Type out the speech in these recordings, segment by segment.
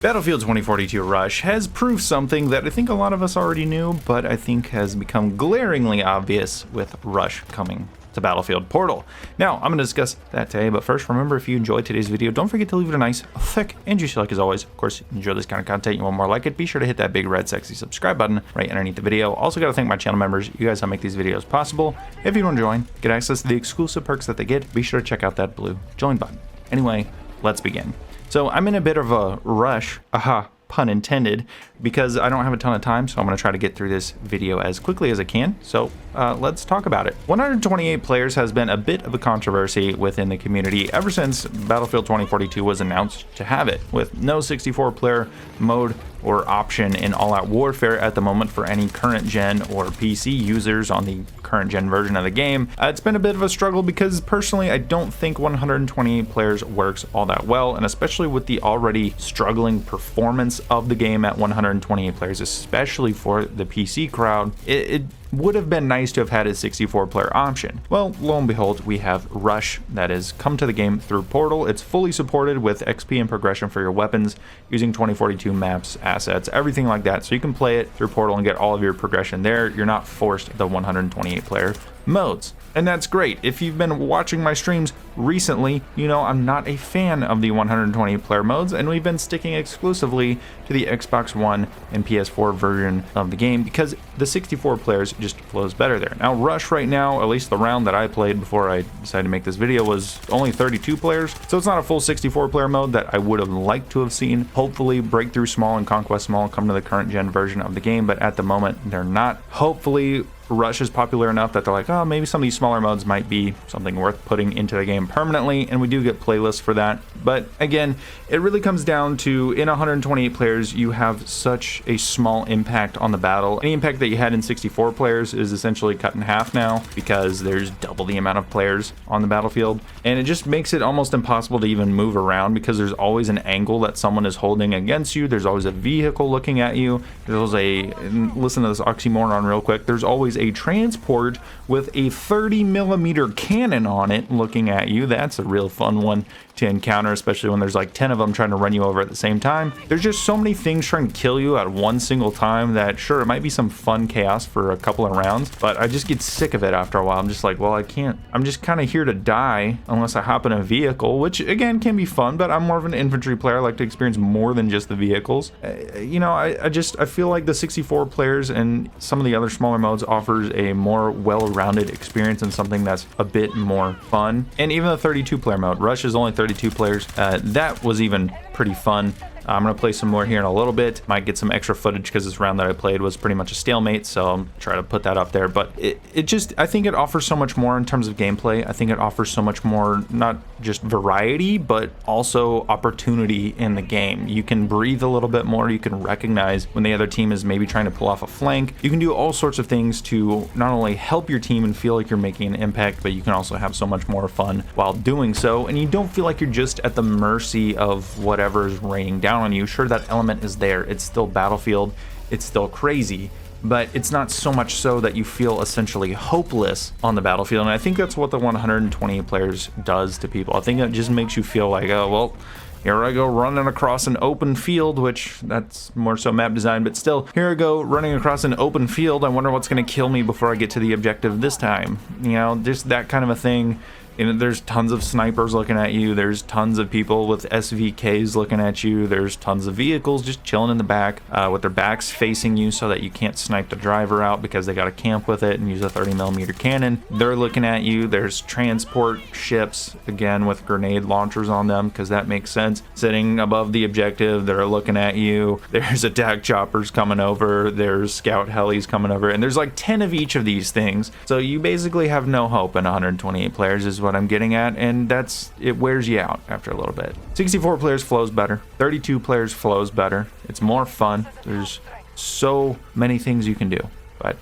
Battlefield 2042 Rush has proved something that I think a lot of us already knew, but I think has become glaringly obvious with Rush coming to Battlefield Portal. Now, I'm going to discuss that today, but first, remember, if you enjoyed today's video, don't forget to leave it a nice, thick, and juicy like as always. Of course, if you enjoy this kind of content, you want more like it, be sure to hit that big red sexy subscribe button right underneath the video. Also, got to thank my channel members. You guys help make these videos possible. If you want to join, get access to the exclusive perks that they get, be sure to check out that blue join button. Anyway, let's begin. So I'm in a bit of a rush, pun intended, because I don't have a ton of time, so I'm going to try to get through this video as quickly as I can. So let's talk about it. 128 players has been a bit of a controversy within the community ever since Battlefield 2042 was announced to have it, with no 64-player mode or option in all-out warfare at the moment for any current gen or PC users on the current gen version of the game. It's been a bit of a struggle because personally I don't think 128 players works all that well, and especially with the already struggling performance of the game at 128 players, especially for the PC crowd, it would have been nice to have had a 64-player option. Well, lo and behold, we have Rush that has come to the game through Portal. It's fully supported with XP and progression for your weapons using 2042 maps, assets, everything like that. So you can play it through Portal and get all of your progression there. You're not forced the 128-player modes. And that's great. If you've been watching my streams recently, you know I'm not a fan of the 128-player modes, and we've been sticking exclusively to the Xbox One and PS4 version of the game because the 64 players just flows better there. Now, Rush right now, at least the round that I played before I decided to make this video, was only 32 players, so it's not a full 64-player mode that I would have liked to have seen. Hopefully, Breakthrough Small and Conquest Small come to the current gen version of the game, but at the moment, they're not. Hopefully, Rush is popular enough that they're like, oh, maybe some of these smaller modes might be something worth putting into the game permanently, and we do get playlists for that. But again, it really comes down to, in 128 players, you have such a small impact on the battle. Any impact that you had in 64 players is essentially cut in half now because there's double the amount of players on the battlefield, and it just makes it almost impossible to even move around because there's always an angle that someone is holding against you. There's always a vehicle looking at you. There's listen to this oxymoron real quick, there's always a transport with a 30mm cannon on it looking at you. That's a real fun one to encounter, especially when there's like 10 of them trying to run you over at the same time. There's just so many things trying to kill you at one single time that, sure, it might be some fun chaos for a couple of rounds, but I just get sick of it after a while. I'm just like, well, I can't, I'm just kind of here to die unless I hop in a vehicle, which again can be fun, but I'm more of an infantry player. I like to experience more than just the vehicles. You know, I feel like the 64 players and some of the other smaller modes offers a more well-rounded experience and something that's a bit more fun. And even the 32-player mode, Rush is only 32 players. That was even pretty fun. I'm going to play some more here in a little bit. Might get some extra footage because this round that I played was pretty much a stalemate, so I'll try to put that up there. But it just, I think it offers so much more in terms of gameplay. I think it offers so much more, not just variety, but also opportunity in the game. You can breathe a little bit more. You can recognize when the other team is maybe trying to pull off a flank. You can do all sorts of things to not only help your team and feel like you're making an impact, but you can also have so much more fun while doing so. And you don't feel like you're just at the mercy of whatever's raining down on you. Sure, that element is there. It's still Battlefield. It's still crazy, but it's not so much so that you feel essentially hopeless on the battlefield. And I think that's what the 128 players does to people. I think it just makes you feel like, oh, well, here I go running across an open field, which that's more so map design, but still, here I go running across an open field. I wonder what's going to kill me before I get to the objective this time. You know, just that kind of a thing. And there's tons of snipers looking at you. There's tons of people with SVKs looking at you. There's tons of vehicles just chilling in the back with their backs facing you so that you can't snipe the driver out because they got to camp with it and use a 30mm cannon. They're looking at you. There's transport ships, again, with grenade launchers on them because that makes sense. Sitting above the objective, they're looking at you. There's attack choppers coming over. There's scout helis coming over. And there's like 10 of each of these things. So you basically have no hope in 128 players is what I'm getting at, and it wears you out after a little bit. 64 players flows better. 32 players flows better. It's more fun. There's so many things you can do, but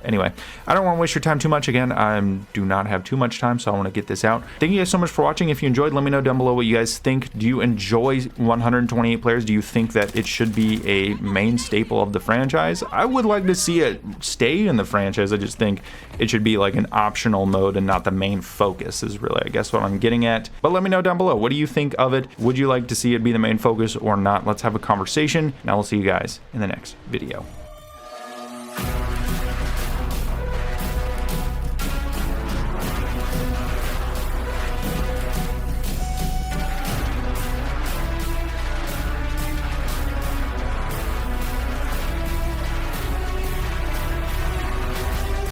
Anyway, I don't want to waste your time too much. Again, I do not have too much time, so I want to get this out. Thank you guys so much for watching. If you enjoyed, let me know down below what you guys think. Do you enjoy 128 players? Do you think that it should be a main staple of the franchise? I would like to see it stay in the franchise. I just think it should be like an optional mode and not the main focus is really, I guess, what I'm getting at. But let me know down below. What do you think of it? Would you like to see it be the main focus or not? Let's have a conversation. Now we'll see you guys in the next video.